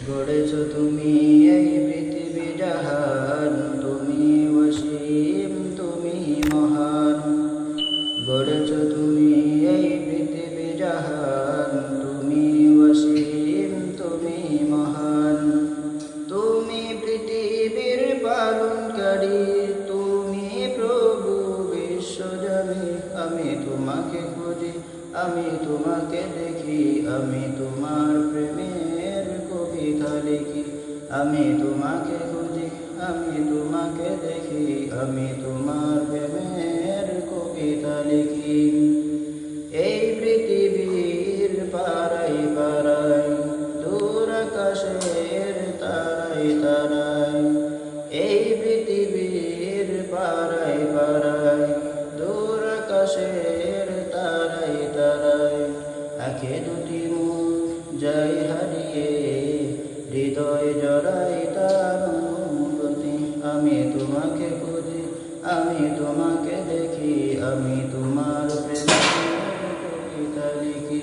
গড়েছো তুমি এই পৃথিবী জাহান, তুমি অসীম, তুমি মহান। গড়েছো তুমি এই পৃথিবী জাহান, তুমি অসীম, তুমি মহান। তুমি পৃথিবীর পালনকারী, তুমি প্রভু বিশ্বজনী। আমি তোমাকে খুঁজি, আমি তোমাকে দেখি, আমি তোমার প্রেমের কবিতা লিখি। আমি তোমাকে খুঁজি, আমি তোমাকে দেখি, আমি তোমার প্রেমের কবিতা লিখি। এই পৃথিবীর পারাই পারাই, দূর আকাশের তারাই তারাই। এই পৃথিবীর পারাই পারাই, দূর আকাশের তারাই তারাই। আঁখে দুটি মুখ যাই হারিয়ে, হৃদয় জড়াই তার অনুভূতি। আমি তোমাকে খুঁজি, আমি তোমাকে দেখি, আমি তোমার প্রেমের কবিতা লিখি।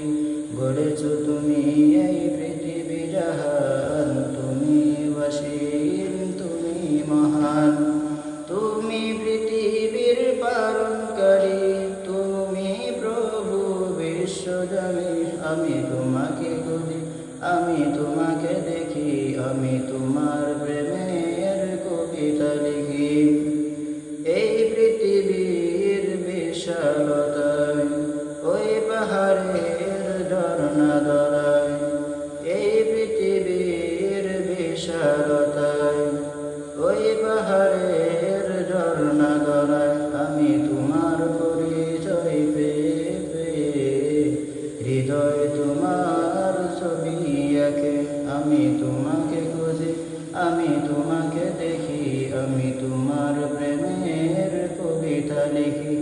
গড়েছো তুমি এই পৃথিবী জাহান, তুমি অসীম, তুমি মহান। তুমি পৃথিবীর পালনকারী, তুমি প্রভু বিশ্বজনী। আমি তোমাকে খুঁজি, আমি তোমাকে দেখি, আমি তোমার প্রেমের কবিতা লিখি। এই পৃথিবীর বিশালতায়, ওই পাহাড়ের ঝর্ণা ধরায়। এই পৃথিবীর বিশালতায়, ওই পাহাড়ের ঝর্ণা ধরায়। আমি তোমার পরিচয় পেয়ে পেয়ে, হৃদয় তোমার ছবি আঁকে। আমি তোমাকে খুঁজি, আমি তোমাকে দেখি, আমি তোমার প্রেমের কবিতা লিখি।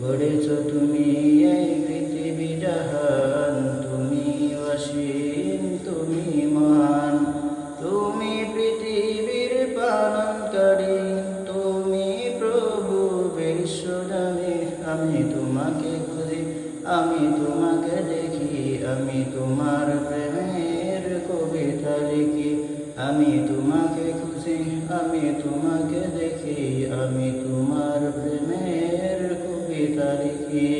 গড়েছো তুমি এই পৃথিবী জাহান, তুমি অসীম, তুমি মহান। তুমি পৃথিবীর পালনকারী, তুমি প্রভু বিশ্বজনী। আমি তোমাকে খুঁজি, আমি তোমাকে দেখি, আমি তোমার প্রেমের কবিতা লিখি। আমি তোমাকে খুঁজি, আমি তোমাকে দেখি, আমি তোমার প্রেমের কবিতা লিখি।